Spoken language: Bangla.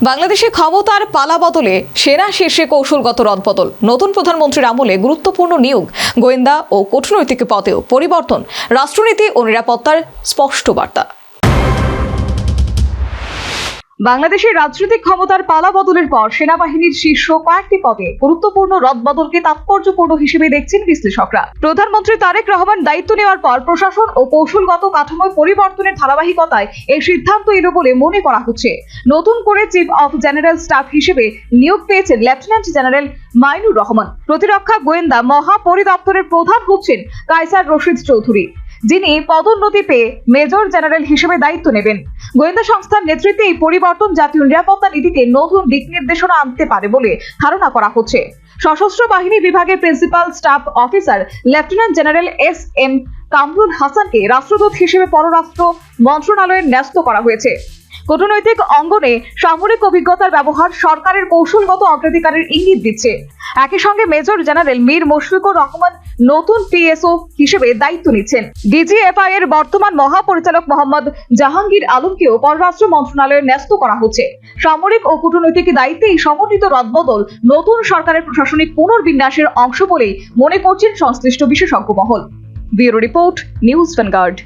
বাংলাদেশে ক্ষমতার পালাবদলে সেনা শীর্ষে কৌশলগত রদবদল, নতুন প্রধানমন্ত্রীর আমলে গুরুত্বপূর্ণ নিয়োগ, গোয়েন্দা ও কূটনৈতিক পদেও পরিবর্তন, রাষ্ট্রনীতি ও নিরাপত্তার স্পষ্ট বার্তা। বাংলাদেশের রাজনৈতিক ক্ষমতার পালাবদলের পর সেনাবাহিনীর শীর্ষ কয়েকটি পদে গুরুত্বপূর্ণ রদবদলকে তাৎপর্যপূর্ণ হিসেবে দেখছেন বিশ্লেষকরা। প্রধানমন্ত্রী তারেক রহমান দায়িত্ব নেওয়ার পর প্রশাসন ও কৌশলগত কাঠামোয় পরিবর্তনের ধারাবাহিকতায় এই সিদ্ধান্ত এলো বলে মনে করা হচ্ছে। নতুন করে চিফ অফ জেনারেল স্টাফ হিসেবে নিয়োগ পেয়েছেন লেফটেন্যান্ট জেনারেল মাইনুর রহমান। প্রতিরক্ষা গোয়েন্দা মহাপরিদপ্তরের প্রধান হচ্ছেন কায়সার রশিদ চৌধুরী, যিনি পদোন্নতি পেয়ে মেজর জেনারেল হিসেবে দায়িত্ব নেবেন। গোয়েন্দা সংস্থার নেতৃত্বে এই পরিবর্তন জাতীয় নিরাপত্তা নীতিতে নতুন দিক নির্দেশনা আনতে পারে বলে ধারণা করা হচ্ছে। সশস্ত্র বাহিনী বিভাগের principal staff officer lieutenant general SM. Kamrul হাসানকে রাষ্ট্রদূত হিসেবে পররাষ্ট্র মন্ত্রণালয়ে ন্যস্ত করা হয়েছে। কূটনৈতিক অঙ্গনে সামরিক অভিজ্ঞতার ব্যবহার সরকারের কৌশলগত অগ্রাধিকারের ইঙ্গিত দিচ্ছে। একই সঙ্গে মেজর জেনারেল মীর মুশফিকুর রহমান নতুন পিএসও হিসেবে দায়িত্ব নিচ্ছেন। ডিজিএফআই এর বর্তমান মহাপরিচালক মোহাম্মদ জাহাঙ্গীর আলমকেও পররাষ্ট্র মন্ত্রণালয়ে ন্যস্ত করা হচ্ছে। সামরিক ও কূটনৈতিক দায়িত্বে এই সমন্বিত রদবদল নতুন সরকারের প্রশাসনিক পুনর্বিন্যাসের অংশ বলেই মনে করছেন সংশ্লিষ্ট বিশেষজ্ঞ মহল। Bureau report, news vanguard.